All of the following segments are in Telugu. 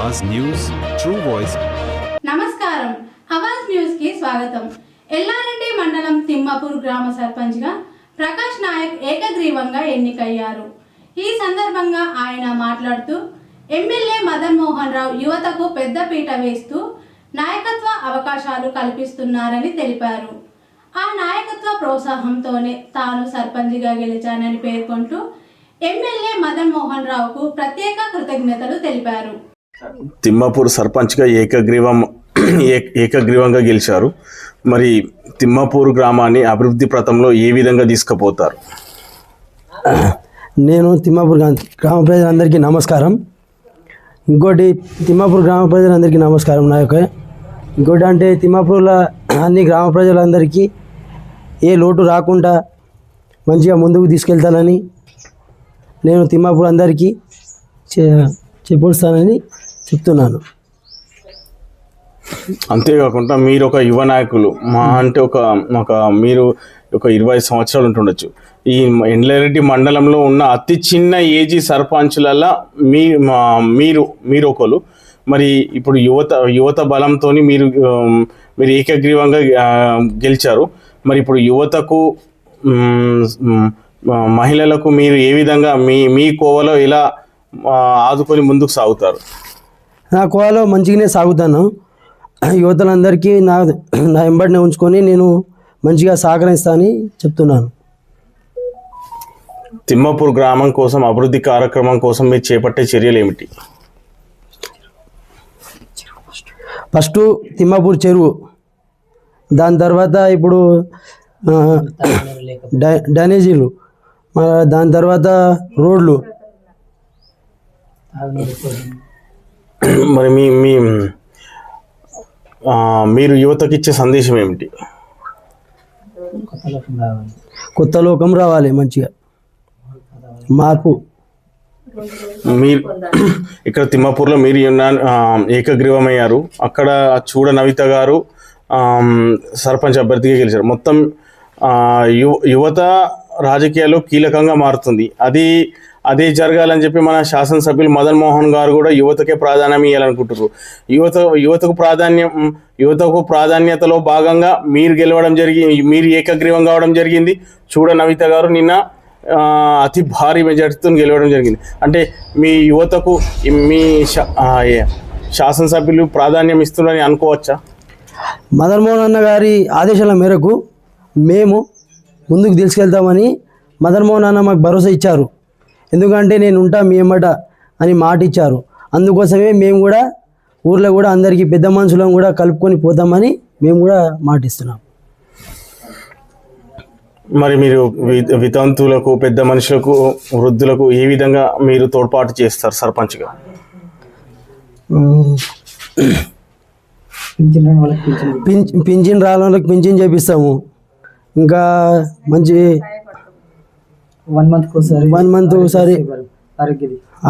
Awaaz news true voice. నమస్కారం, ఆవాజ్ న్యూస్ కి స్వాగతం. ఎల్లారెడ్డి మండలం తిమ్మాపూర్ గ్రామ సర్పంచ్ గా ప్రకాష్ నాయక్ ఏకగ్రీవంగా ఎన్నికయ్యారు. ఈ సందర్భంగా ఆయన మాట్లాడుతూ ఎమ్మెల్యే మదన్ మోహన్ రావు యువతకు పెద్దపీట వేస్తూ నాయకత్వ అవకాశాలు కల్పిస్తున్నారని తెలిపారు. ఆ నాయకత్వ ప్రోత్సాహంతోనే తాను సర్పంచ్గా గెలిచానని పేర్కొంటూ ఎమ్మెల్యే మదన్ మోహన్ రావుకు ప్రత్యేక కృతజ్ఞతలు తెలిపారు. తిమ్మాపూర్ సర్పంచ్గా ఏకగ్రీవంగా గెలిచారు. మరి తిమ్మాపూర్ గ్రామాన్ని అభివృద్ధి పథంలో ఏ విధంగా తీసుకుపోతారు? నేను తిమ్మాపూర్ గ్రామ ప్రజలందరికీ నమస్కారం. ఇంకోటి తిమ్మాపూర్ గ్రామ ప్రజలందరికీ నమస్కారం. ఇంకోటి అంటే తిమ్మాపూర్లో అన్ని గ్రామ ప్రజలందరికీ ఏ లోటు రాకుండా మంచిగా ముందుకు తీసుకెళ్తానని నేను తిమ్మాపూర్ అందరికీ చెప్పొస్తానని చెప్తున్నాను. అంతేకాకుండా మీరు ఒక యువ నాయకులు, అంటే మీరు ఒక 20 సంవత్సరాలు ఉంటుండొచ్చు. ఈ ఎల్లారెడ్డి మండలంలో ఉన్న అతి చిన్న ఏజీ సర్పంచులలో మీరు ఒకరు. మరి ఇప్పుడు యువత బలంతో మీరు ఏకగ్రీవంగా గెలిచారు. మరి ఇప్పుడు యువతకు మహిళలకు మీరు ఏ విధంగా మీ కోవలో ఇలా ఆదుకొని ముందుకు సాగుతారు? నా కోవలో మంచిగానే సాగుతాను. యువతలందరికీ నా వెంబడిని ఉంచుకొని నేను మంచిగా సహకరిస్తానని చెప్తున్నాను. తిమ్మాపూర్ గ్రామం కోసం అభివృద్ధి కార్యక్రమం కోసం మీరు చేపట్టే చర్యలు ఏమిటి? ఫస్ట్ తిమ్మాపూర్ చెరువు, దాని తర్వాత ఇప్పుడు డ్రైనేజీలు, దాని తర్వాత రోడ్లు. మరి మీరు యువతకి ఇచ్చే సందేశం ఏమిటి? కొత్త లోకం రావాలి, మంచిగా మార్పు. మీరు ఇక్కడ తిమ్మాపూర్లో మీరు ఏకగ్రీవమయ్యారు. అక్కడ చూడ నవిత గారు సర్పంచ్ అభ్యర్థిగా గెలిచారు. మొత్తం యువత రాజకీయాల్లో కీలకంగా మారుతుంది. అదే జరగాలని చెప్పి మన శాసనసభ్యులు మదన్ మోహన్ గారు కూడా యువతకే ప్రాధాన్యం ఇవ్వాలనుకుంటున్నారు. యువతకు ప్రాధాన్యతలో భాగంగా మీరు ఏకగ్రీవం కావడం జరిగింది. చూడ నవిత గారు నిన్న అతి భారీ మెజార్టీతో గెలవడం జరిగింది. అంటే మీ యువతకు మీ శాసనసభ్యులు ప్రాధాన్యం ఇస్తున్నారని అనుకోవచ్చా? మదన్ మోహన్ అన్న గారి ఆదేశాల మేరకు మేము ముందుకు తీసుకెళ్తామని మదన్ మోహన్ అన్న మాకు భరోసా ఇచ్చారు. ఎందుకంటే నేను ఉంటా మీ ఎమ్మట అని మాట ఇచ్చారు. అందుకోసమే మేము కూడా ఊర్లో కూడా అందరికీ పెద్ద మనుషులను కూడా కలుపుకొని పోతామని మేము కూడా మాట ఇస్తున్నాం. మరి మీరు వితంతువులకు, పెద్ద మనుషులకు, వృద్ధులకు ఏ విధంగా మీరు తోడ్పాటు చేస్తారు సర్పంచ్గా? పింఛన్ రాని వాళ్ళకి పింఛన్ చేపిస్తాము. ఇంకా మంచి 1 మంత్ ఒకసారి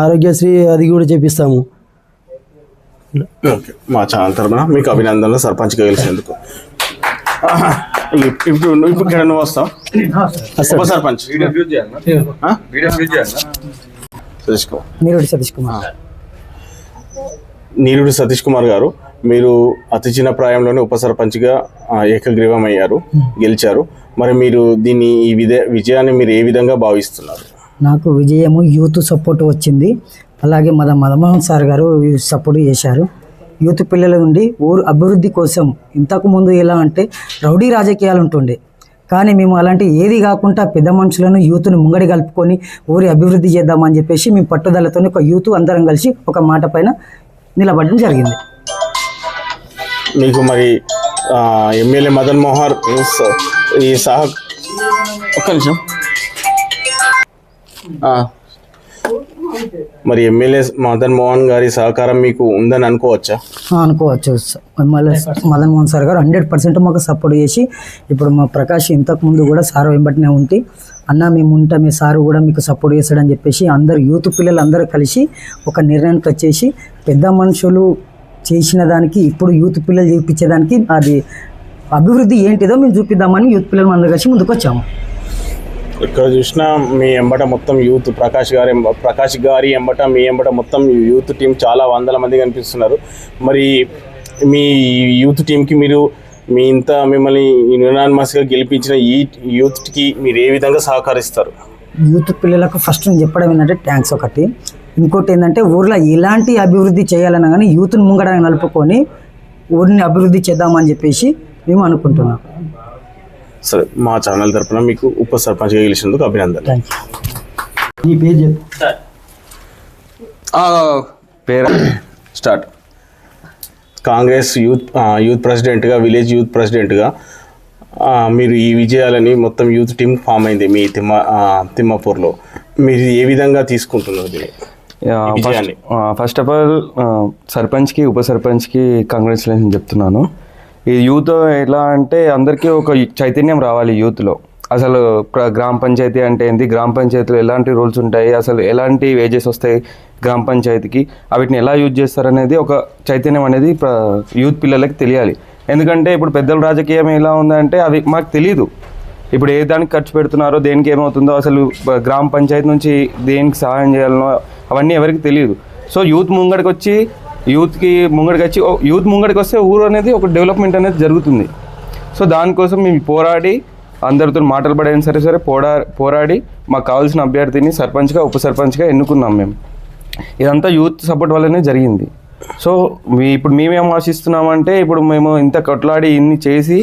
ఆరోగ్యశ్రీ అది కూడా చేపిస్తాము. ఓకే, మా ఛానల్ తరఫున మీకు అభినందనలు సర్పంచ్గా గెలిచేందుకు. ఇప్పుడు ఇక్కడ నువ్వు వస్తావు సర్పంచ్ నీరుడి సతీష్ కుమార్ గారు, మీరు అతి చిన్న ప్రాయంలోనే ఉప సర్పంచ్గా ఏకగ్రీవం అయ్యారు, గెలిచారు. మరి మీరు ఈ విజయాన్ని మీరు ఏ విధంగా భావిస్తున్నారు? నాకు విజయము యూత్ సపోర్ట్ వచ్చింది. అలాగే మదన్మోహన్ సార్ గారు సపోర్ట్ చేశారు. యూత్ పిల్లల నుండి ఊరు అభివృద్ధి కోసం ఇంతకుముందు ఎలా అంటే రౌడీ రాజకీయాలు ఉంటుండే, కానీ మేము అలాంటి ఏది కాకుండా పెద్ద మనుషులను యూత్ను ముంగడి కలుపుకొని ఊరి అభివృద్ధి చేద్దామని చెప్పేసి మేము పట్టుదలతో ఒక యూత్ అందరం కలిసి ఒక మాట పైన నిలబడడం జరిగింది. మీకు మరి ఎమ్మెల్యే మదన్ మోహన్ ఈ ఒక్క నిమిషం మరి ఎమ్మెల్యే మదన్ మోహన్ గారి సహకారం మీకు ఉందని అనుకోవచ్చా? అనుకోవచ్చు. ఎమ్మెల్యే మదన్ మోహన్ సార్ గారు 100% మాకు సపోర్ట్ చేసి, ఇప్పుడు మా ప్రకాష్ ఇంతకుముందు కూడా సార్ వెంబటినే ఉంటే అన్న మేము ఉంటాం, మీ సారు కూడా మీకు సపోర్ట్ చేస్తాడని చెప్పేసి అందరు యూత్ పిల్లలు అందరూ కలిసి ఒక నిర్ణయానికి వచ్చేసి పెద్ద మనుషులు చేసిన దానికి ఇప్పుడు యూత్ పిల్లలు చూపించేదానికి అది అభివృద్ధి ఏంటిదో మేము చూపిద్దామని యూత్ పిల్లలు అందరూ కలిసి ముందుకు వచ్చాము. ఇక్కడ చూసినా మీ ఎంబట మొత్తం యూత్ ప్రకాష్ గారి ఎంబట మీ ఎంబట మొత్తం యూత్ టీం చాలా వందల మంది కనిపిస్తున్నారు. మరి మీ యూత్ టీంకి మీరు మిమ్మల్ని యునానిమస్గా గెలిపించిన ఈ యూత్కి మీరు ఏ విధంగా సహకరిస్తారు? యూత్ పిల్లలకు ఫస్ట్ నేను చెప్పడం ఏంటంటే థ్యాంక్స్ ఒకటి. ఇంకోటి ఏంటంటే ఊర్లో ఎలాంటి అభివృద్ధి చేయాలన్నా కానీ యూత్ని ముంగడ నలుపుకొని ఊరిని అభివృద్ధి చేద్దామని చెప్పేసి మేము అనుకుంటున్నాం. సరే, మా ఛానల్ తరఫున మీకు ఉప సర్పంచ్గా గెలిచినందుకు అభినందనలు. Thank you. నీ పేరు చెప్పు. పేరు స్టార్ట్. కాంగ్రెస్ యూత్ ప్రెసిడెంట్గా, విలేజ్ యూత్ ప్రెసిడెంట్గా మీరు ఈ విజయాలని మొత్తం యూత్ టీం ఫామ్ అయింది మీ తిమ్మాపూర్లో. మీరు ఏ విధంగా తీసుకుంటున్నారు దీన్ని? ఫస్ట్ ఆఫ్ ఆల్ సర్పంచ్కి ఉప సర్పంచ్కి కంగ్రాచులేషన్ చెప్తున్నాను. ఈ యూత్ ఎలా అంటే అందరికీ ఒక చైతన్యం రావాలి యూత్లో. అసలు గ్రామ పంచాయతీ అంటే ఏంటి, గ్రామ పంచాయతీలో ఎలాంటి రూల్స్ ఉంటాయి, అసలు ఎలాంటి వేజెస్ వస్తాయి గ్రామ పంచాయతీకి, వీటిని ఎలా యూజ్ చేస్తారనేది ఒక చైతన్యం అనేది యూత్ పిల్లలకి తెలియాలి. ఎందుకంటే ఇప్పుడు పెద్దల రాజకీయం ఎలా ఉందంటే అది మాకు తెలియదు. ఇప్పుడు ఏ దానికి ఖర్చు పెడుతున్నారో, దేనికి ఏమవుతుందో, అసలు గ్రామ పంచాయతీ నుంచి దేనికి సహాయం చేయాలనో అవన్నీ ఎవరికి తెలియదు. సో యూత్ ముంగడికి వచ్చి యూత్ ముంగడికి వస్తే ఊరు అనేది ఒక డెవలప్మెంట్ అనేది జరుగుతుంది. సో దానికోసం మేము పోరాడి అందరితో మాటలు పడైనా సరే పోరాడి మాకు కావాల్సిన అభ్యర్థిని సర్పంచ్గా ఉప సర్పంచ్గా ఎన్నుకున్నాం మేము. ఇదంతా యూత్ సపోర్ట్ వల్లనే జరిగింది. సో ఇప్పుడు మేమేం ఆశిస్తున్నామంటే, ఇప్పుడు మేము ఇంత కొట్లాడి ఇన్ని చేసి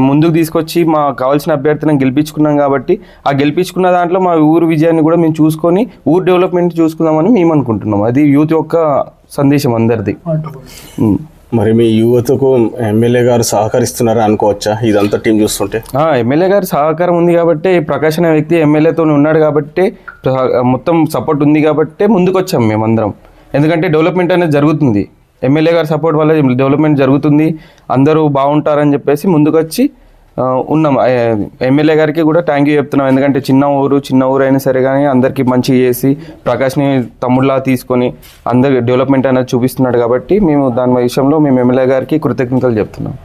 ముందుకు తీసుకొచ్చి మాకు కావాల్సిన అభ్యర్థిని గెలిపించుకున్నాం కాబట్టి ఆ గెలిపించుకున్న దాంట్లో మా ఊరు విజయాన్ని కూడా మేము చూసుకొని ఊరు డెవలప్మెంట్ చూసుకుందామని మేము అనుకుంటున్నాం. అది యూత్ యొక్క సందేశం అందరిది. మరి మీ యువతకు ఎమ్మెల్యే గారు సహకరిస్తున్నారా అనుకోవచ్చా ఇదంతా టీం చూస్తుంటే? ఎమ్మెల్యే గారు సహకారం ఉంది కాబట్టి, ప్రకాష్ అనే వ్యక్తి ఎమ్మెల్యేతో ఉన్నాడు కాబట్టి మొత్తం సపోర్ట్ ఉంది కాబట్టి ముందుకు వచ్చాం మేమందరం. ఎందుకంటే డెవలప్మెంట్ అనేది జరుగుతుంది, ఎమ్మెల్యే గారి సపోర్ట్ వల్ల డెవలప్మెంట్ జరుగుతుంది, అందరూ బాగుంటారని చెప్పేసి ముందుకు వచ్చి ఉన్నాం. ఎమ్మెల్యే గారికి కూడా థ్యాంక్ యూ చెప్తున్నాం. ఎందుకంటే చిన్న ఊరు అయినా సరే కానీ అందరికీ మంచిగా చేసి ప్రకాష్ని తమ్ముళ్ళలా తీసుకొని అందరికి డెవలప్మెంట్ అనేది చూపిస్తున్నాడు కాబట్టి మేము దాని విషయంలో మేము ఎమ్మెల్యే గారికి కృతజ్ఞతలు చెప్తున్నాం.